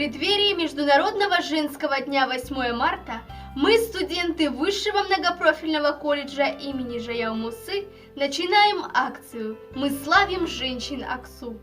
преддверии Международного женского дня 8 марта мы, студенты Высшего многопрофильного колледжа имени Жаяу Мусы, начинаем акцию «Мы славим женщин Аксу».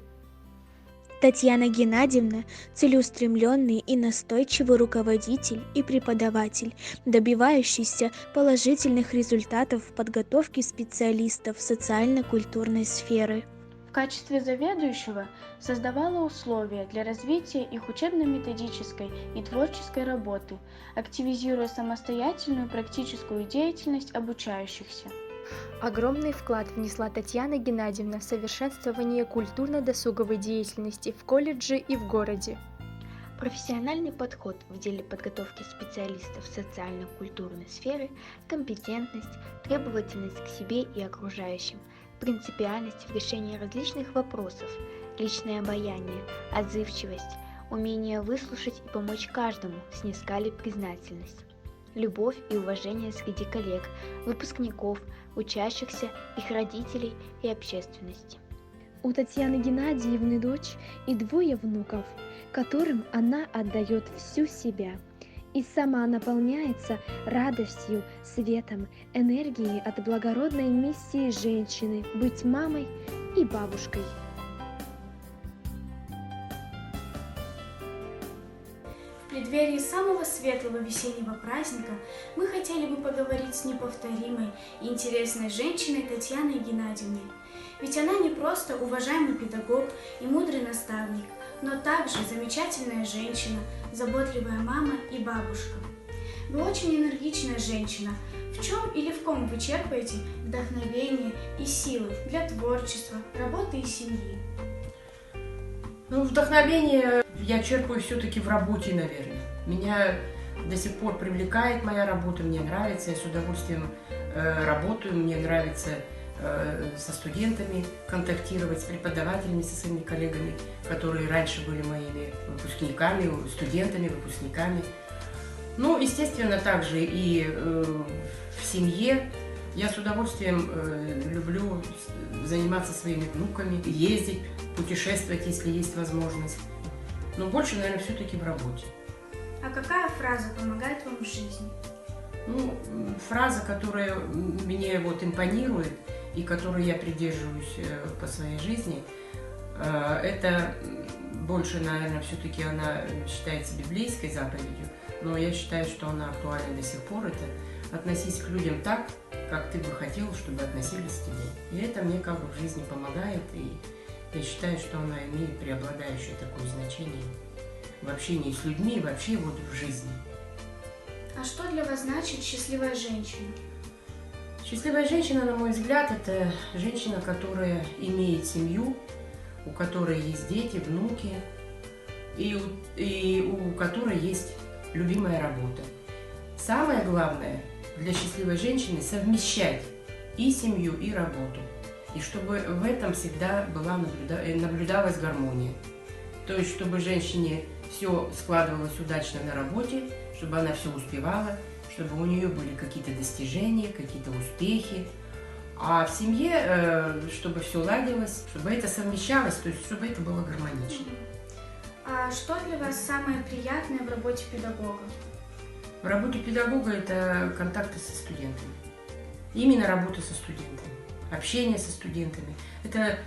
Татьяна Геннадьевна – целеустремленный и настойчивый руководитель и преподаватель, добивающийся положительных результатов в подготовке специалистов социально-культурной сферы. В качестве заведующего создавала условия для развития их учебно-методической и творческой работы, активизируя самостоятельную практическую деятельность обучающихся. Огромный вклад внесла Татьяна Геннадьевна в совершенствование культурно-досуговой деятельности в колледже и в городе. Профессиональный подход в деле подготовки специалистов социально-культурной сферы, компетентность, требовательность к себе и окружающим, принципиальность в решении различных вопросов, личное обаяние, отзывчивость, умение выслушать и помочь каждому снискали признательность. Любовь и уважение среди коллег, выпускников, учащихся, их родителей и общественности. У Татьяны Геннадьевны дочь и двое внуков, которым она отдает всю себя и сама наполняется радостью, светом, энергией от благородной миссии женщины быть мамой и бабушкой. В преддверии самого светлого весеннего праздника мы хотели бы поговорить с неповторимой и интересной женщиной Татьяной Геннадьевной. Ведь она не просто уважаемый педагог и мудрый наставник, но также замечательная женщина, заботливая мама и бабушка. Вы очень энергичная женщина. В чем или в ком вы черпаете вдохновение и силы для творчества, работы и семьи? Вдохновение я черпаю все-таки в работе, наверное. Меня до сих пор привлекает моя работа, мне нравится, я с удовольствием работаю, мне нравится со студентами контактировать, с преподавателями, со своими коллегами, которые раньше были моими выпускниками, студентами, выпускниками. Естественно, также и в семье я с удовольствием люблю заниматься своими внуками, ездить, путешествовать, если есть возможность. Но больше, наверное, все-таки в работе. А какая фраза помогает вам в жизни? Фраза, которая мне импонирует и которой я придерживаюсь по своей жизни, это больше, наверное, все-таки она считается библейской заповедью, но я считаю, что она актуальна до сих пор. Это относись к людям так, как ты бы хотел, чтобы относились к тебе. И это мне в жизни помогает, и я считаю, что она имеет преобладающее такое значение в общении с людьми и вообще в жизни. А что для вас значит счастливая женщина? Счастливая женщина, на мой взгляд, это женщина, которая имеет семью, у которой есть дети, внуки, и у которой есть любимая работа. Самое главное для счастливой женщины – совмещать и семью, и работу. И чтобы в этом всегда наблюдалась гармония. То есть, чтобы женщине все складывалось удачно на работе, чтобы она все успевала, чтобы у нее были какие-то достижения, какие-то успехи. А в семье, чтобы все ладилось, чтобы это совмещалось, то есть, чтобы это было гармонично. А что для вас самое приятное в работе педагога? В работе педагога это контакты со студентами. Именно работа со студентами. Общение со студентами. Это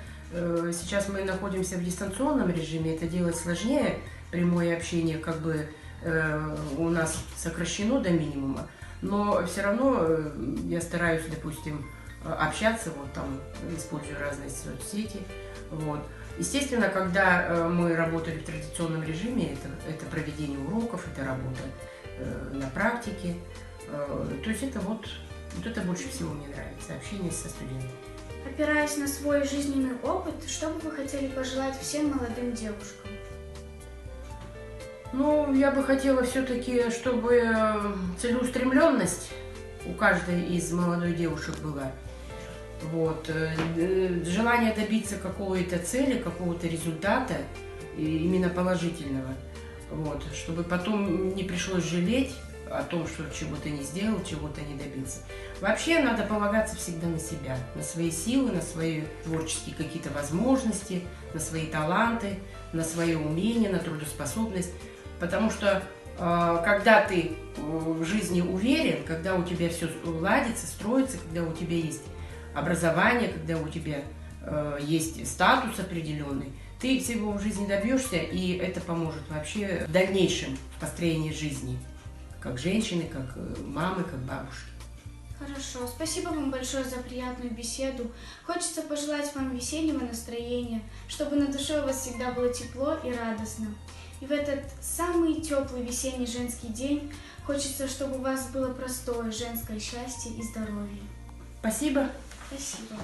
сейчас мы находимся в дистанционном режиме, это делать сложнее. Прямое общение у нас сокращено до минимума, но все равно я стараюсь, допустим, общаться, используя разные соцсети. Естественно, когда мы работали в традиционном режиме, это проведение уроков, это работа на практике. То есть это больше всего мне нравится, общение со студентами. Опираясь на свой жизненный опыт, что бы вы хотели пожелать всем молодым девушкам? Я бы хотела все-таки, чтобы целеустремленность у каждой из молодых девушек была. Желание добиться какой-то цели, какого-то результата, именно положительного. Чтобы потом не пришлось жалеть о том, что чего-то не сделал, чего-то не добился. Вообще надо полагаться всегда на себя, на свои силы, на свои творческие какие-то возможности, на свои таланты, на свое умение, на трудоспособность. Потому что когда ты в жизни уверен, когда у тебя все ладится, строится, когда у тебя есть образование, когда у тебя есть статус определенный, ты всего в жизни добьешься, и это поможет вообще в дальнейшем построении жизни, как женщины, как мамы, как бабушки. Хорошо, спасибо вам большое за приятную беседу. Хочется пожелать вам весеннего настроения, чтобы на душе у вас всегда было тепло и радостно. И в этот самый теплый весенний женский день хочется, чтобы у вас было простое женское счастье и здоровье. Спасибо. Спасибо.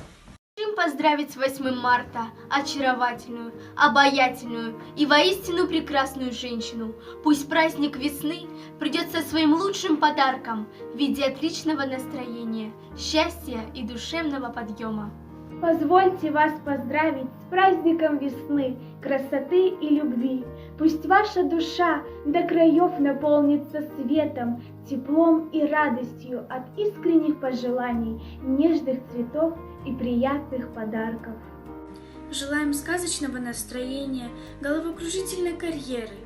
Хотим поздравить с 8 марта очаровательную, обаятельную и воистину прекрасную женщину. Пусть праздник весны придет со своим лучшим подарком в виде отличного настроения, счастья и душевного подъема. Позвольте вас поздравить с праздником весны, красоты и любви. Пусть ваша душа до краев наполнится светом, теплом и радостью от искренних пожеланий, нежных цветов и приятных подарков. Желаем сказочного настроения, головокружительной карьеры,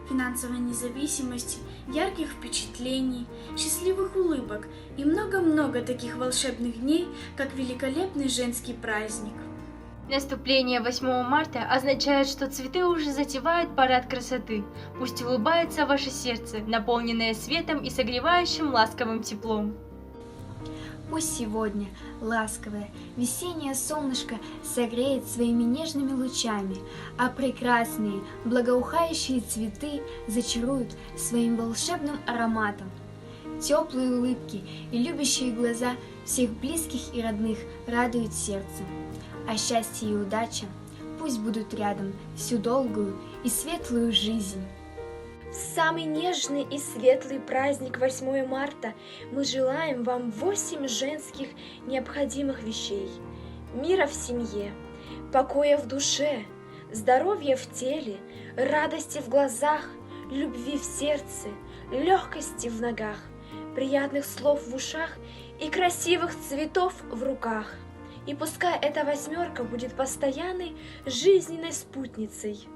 финансовой независимости, ярких впечатлений, счастливых улыбок и много-много таких волшебных дней, как великолепный женский праздник. Наступление 8 марта означает, что цветы уже затевают парад красоты. Пусть улыбается ваше сердце, наполненное светом и согревающим ласковым теплом. Пусть сегодня ласковое весеннее солнышко согреет своими нежными лучами, а прекрасные благоухающие цветы зачаруют своим волшебным ароматом. Теплые улыбки и любящие глаза всех близких и родных радуют сердце, а счастье и удача пусть будут рядом всю долгую и светлую жизнь. В самый нежный и светлый праздник 8 марта мы желаем вам 8 женских необходимых вещей: мира в семье, покоя в душе, здоровья в теле, радости в глазах, любви в сердце, легкости в ногах, приятных слов в ушах и красивых цветов в руках. И пускай эта 8 будет постоянной жизненной спутницей.